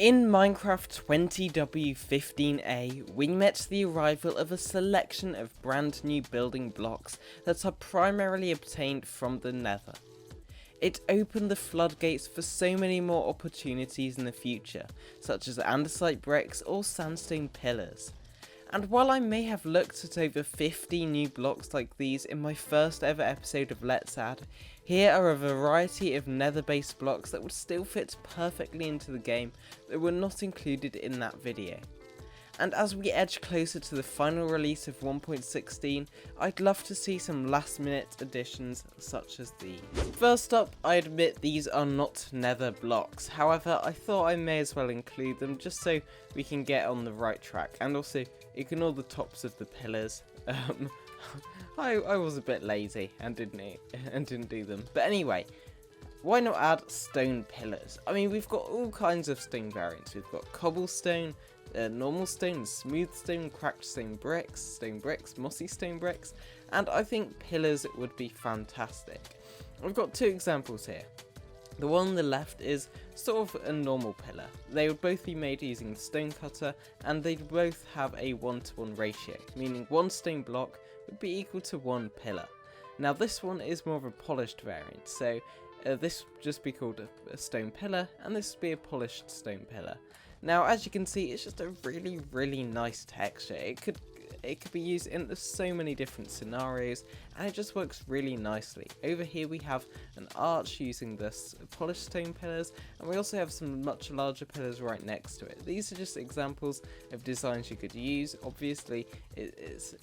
In Minecraft 20W15A, we met the arrival of a selection of brand new building blocks that are primarily obtained from the Nether. It opened the floodgates for so many more opportunities in the future, such as andesite bricks or sandstone pillars. And while I may have looked at over 50 new blocks like these in my first ever episode of Let's Add, here are a variety of nether based blocks that would still fit perfectly into the game that were not included in that video. And as we edge closer to the final release of 1.16, I'd love to see some last minute additions such as these. First up, I admit these are not nether blocks, however I thought I may as well include them just so we can get on the right track, and also ignore the tops of the pillars. I was a bit lazy and didn't do them, but anyway. Why not add stone pillars? I mean, we've got all kinds of stone variants. We've got cobblestone, normal stone, smooth stone, cracked stone bricks, mossy stone bricks, and I think pillars would be fantastic. I've got two examples here. The one on the left is sort of a normal pillar. They would both be made using the stone cutter, and they'd both have a 1-to-1 ratio, meaning one stone block would be equal to one pillar. Now this one is more of a polished variant, so this would just be called a stone pillar, and this would be a polished stone pillar. Now, as you can see, it's just a really nice texture. It could be used in so many different scenarios, and it just works really nicely. Over here we have an arch using this polished stone pillars, and we also have some much larger pillars right next to it. These are just examples of designs you could use. Obviously, it's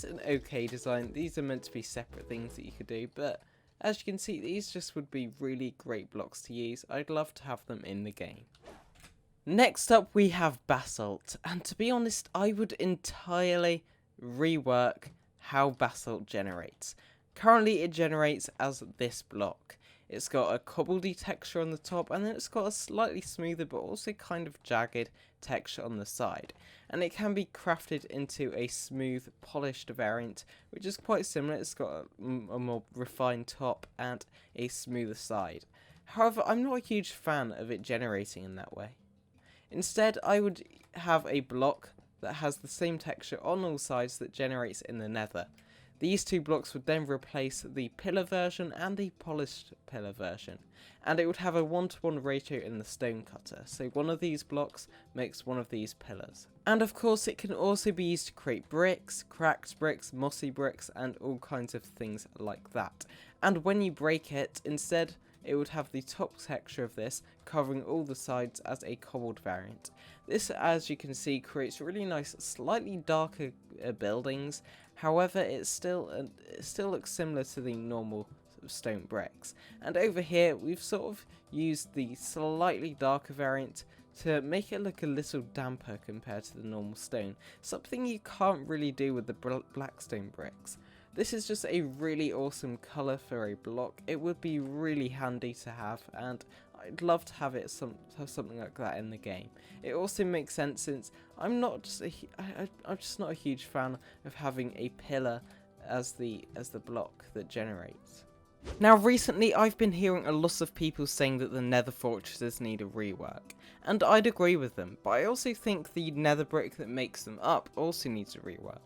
an okay design. These are meant to be separate things that you could do, but as you can see, these just would be really great blocks to use. I'd love to have them in the game. Next up we have Basalt, and to be honest, I would entirely rework how Basalt generates. Currently it generates as this block. It's got a cobbledy texture on the top, and then it's got a slightly smoother but also kind of jagged texture on the side. And it can be crafted into a smooth, polished variant, which is quite similar. It's got a more refined top and a smoother side. However, I'm not a huge fan of it generating in that way. Instead, I would have a block that has the same texture on all sides that generates in the Nether. These two blocks would then replace the pillar version and the polished pillar version, and it would have a 1-to-1 ratio in the stone cutter, so one of these blocks makes one of these pillars. And of course it can also be used to create bricks, cracked bricks, mossy bricks, and all kinds of things like that. And when you break it, instead it would have the top texture of this covering all the sides as a cobbled variant. This, as you can see, creates really nice, slightly darker buildings. However, it still looks similar to the normal stone bricks. And over here, we've sort of used the slightly darker variant to make it look a little damper compared to the normal stone. Something you can't really do with the black stone bricks. This is just a really awesome colour for a block. It would be really handy to have, and I'd love to have it have something like that in the game. It also makes sense since I'm just not a huge fan of having a pillar as the block that generates. Now recently I've been hearing a lot of people saying that the nether fortresses need a rework, and I'd agree with them, but I also think the nether brick that makes them up also needs a rework.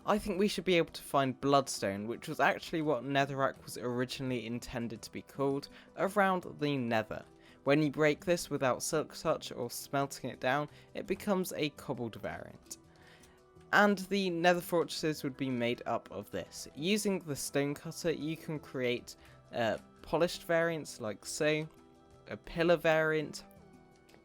I think we should be able to find bloodstone, which was actually what netherrack was originally intended to be called, around the nether. When you break this without silk touch or smelting it down, it becomes a cobbled variant. And the nether fortresses would be made up of this. Using the stone cutter, you can create polished variants like so, a pillar variant,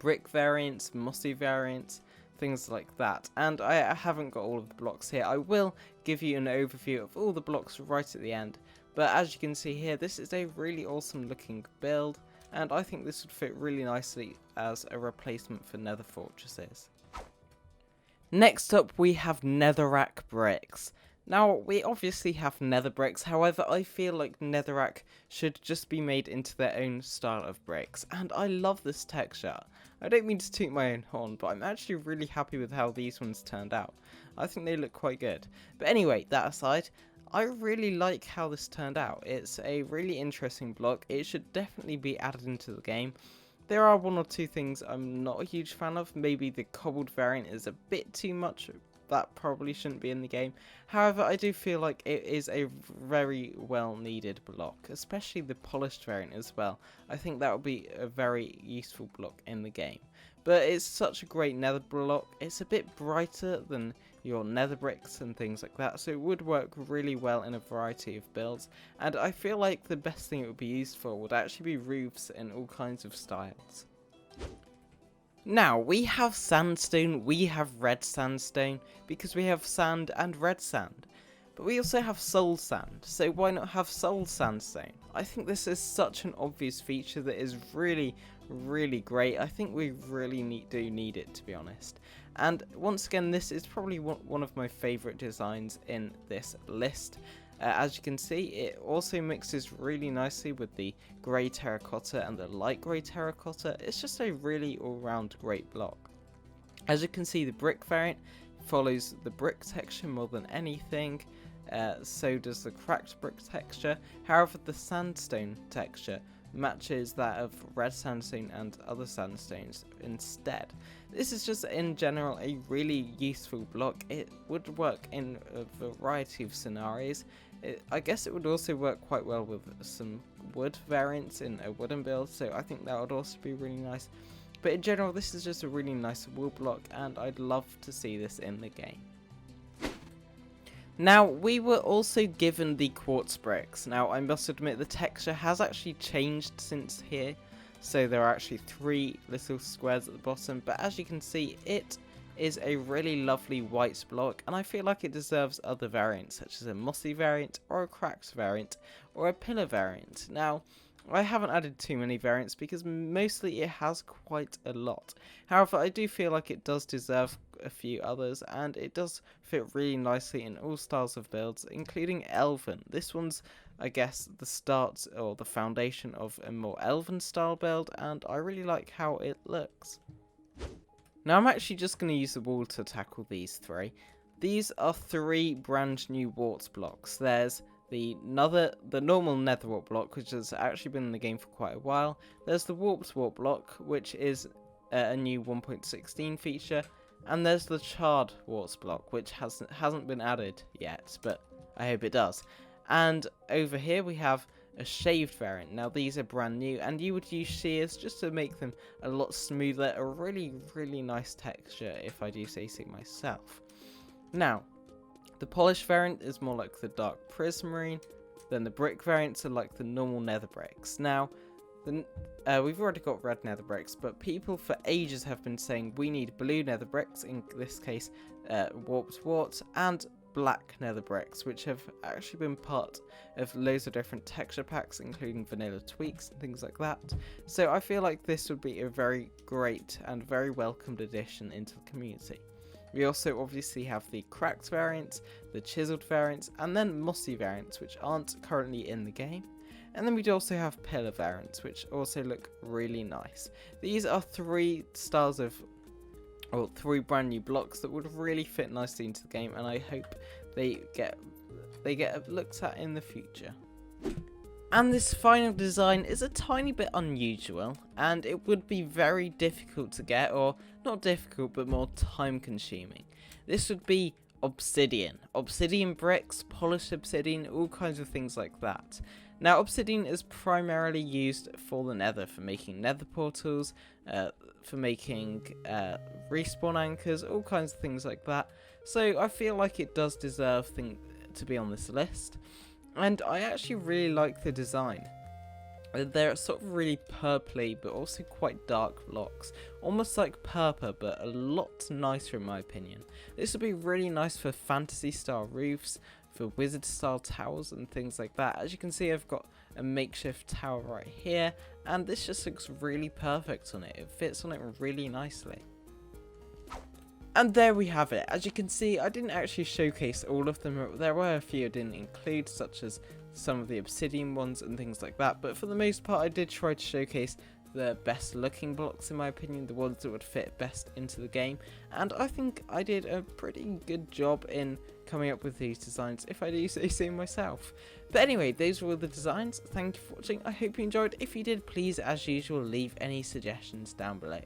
brick variants, mossy variants, things like that. And I haven't got all of the blocks here. I will give you an overview of all the blocks right at the end, but as you can see here, this is a really awesome looking build, and I think this would fit really nicely as a replacement for nether fortresses. Next up we have Netherrack Bricks. Now, we obviously have nether bricks, however I feel like netherrack should just be made into their own style of bricks, and I love this texture. I don't mean to toot my own horn, but I'm actually really happy with how these ones turned out. I think they look quite good. But anyway, that aside, I really like how this turned out. It's a really interesting block. It should definitely be added into the game. There are one or two things I'm not a huge fan of. Maybe the cobbled variant is a bit too much. That probably shouldn't be in the game. However, I do feel like it is a very well needed block, especially the polished variant as well. I think that would be a very useful block in the game. But it's such a great nether block. It's a bit brighter than your nether bricks and things like that, so it would work really well in a variety of builds. And I feel like the best thing it would be used for would actually be roofs in all kinds of styles. Now, we have sandstone, we have red sandstone, because we have sand and red sand. But we also have soul sand, so why not have soul sandstone? I think this is such an obvious feature that is really great. I think we really do need it, to be honest. And once again, this is probably one of my favourite designs in this list. As you can see, it also mixes really nicely with the grey terracotta and the light grey terracotta. It's just a really all-round great block. As you can see, the brick variant follows the brick texture more than anything. So does the cracked brick texture. However, the sandstone texture matches that of red sandstone and other sandstones instead. This is just in general a really useful block. It would work in a variety of scenarios. I guess it would also work quite well with some wood variants in a wooden build, so I think that would also be really nice. But in general, this is just a really nice wool block, and I'd love to see this in the game. Now, we were also given the quartz bricks. Now, I must admit the texture has actually changed since here. So there are actually 3 little squares at the bottom. But as you can see, it is a really lovely white block. And I feel like it deserves other variants, such as a mossy variant, or a cracked variant, or a pillar variant. Now, I haven't added too many variants because mostly it has quite a lot. However, I do feel like it does deserve a few others, and it does fit really nicely in all styles of builds, including Elven. This one's, I guess, the start or the foundation of a more Elven style build, and I really like how it looks. Now I'm actually just going to use the wall to tackle these 3. These are 3 brand new warts blocks. There's the normal nether wart block, which has actually been in the game for quite a while. There's the warped wart block, which is a new 1.16 feature, and there's the charred warts block, which hasn't been added yet, but I hope it does. And over here we have a shaved variant. Now these are brand new, and you would use shears just to make them a lot smoother. A really nice texture, if I do say so myself. Now, the polished variant is more like the dark prismarine, then the brick variants are like the normal nether bricks. Now, we've already got red nether bricks, but people for ages have been saying we need blue nether bricks, in this case warped warts, and black nether bricks, which have actually been part of loads of different texture packs, including vanilla tweaks and things like that. So I feel like this would be a very great and very welcomed addition into the community. We also obviously have the cracked variants, the chiseled variants, and then mossy variants, which aren't currently in the game. And then we'd also have pillar variants, which also look really nice. These are 3 styles of, or 3 brand new blocks that would really fit nicely into the game, and I hope they get looked at in the future. And this final design is a tiny bit unusual, and it would be very difficult to get, or not difficult, but more time consuming. This would be obsidian. Obsidian bricks, polished obsidian, all kinds of things like that. Now, obsidian is primarily used for the nether, for making nether portals, for making respawn anchors, all kinds of things like that. So I feel like it does deserve to be on this list. And I actually really like the design. They're sort of really purpley, but also quite dark blocks. Almost like purple, but a lot nicer in my opinion. This would be really nice for fantasy style roofs, for wizard style towers and things like that. As you can see, I've got a makeshift tower right here, and this just looks really perfect on it. It fits on it really nicely. And there we have it. As you can see, I didn't actually showcase all of them. There were a few I didn't include, such as some of the obsidian ones and things like that. But for the most part, I did try to showcase the best looking blocks, in my opinion, the ones that would fit best into the game. And I think I did a pretty good job in coming up with these designs, if I do say so myself. But anyway, those were all the designs. Thank you for watching. I hope you enjoyed. If you did, please, as usual, leave any suggestions down below.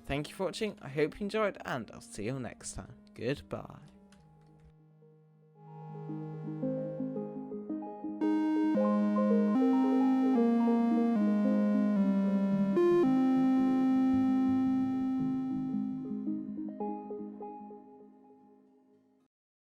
Thank you for watching. I hope you enjoyed, and I'll see you all next time. Goodbye.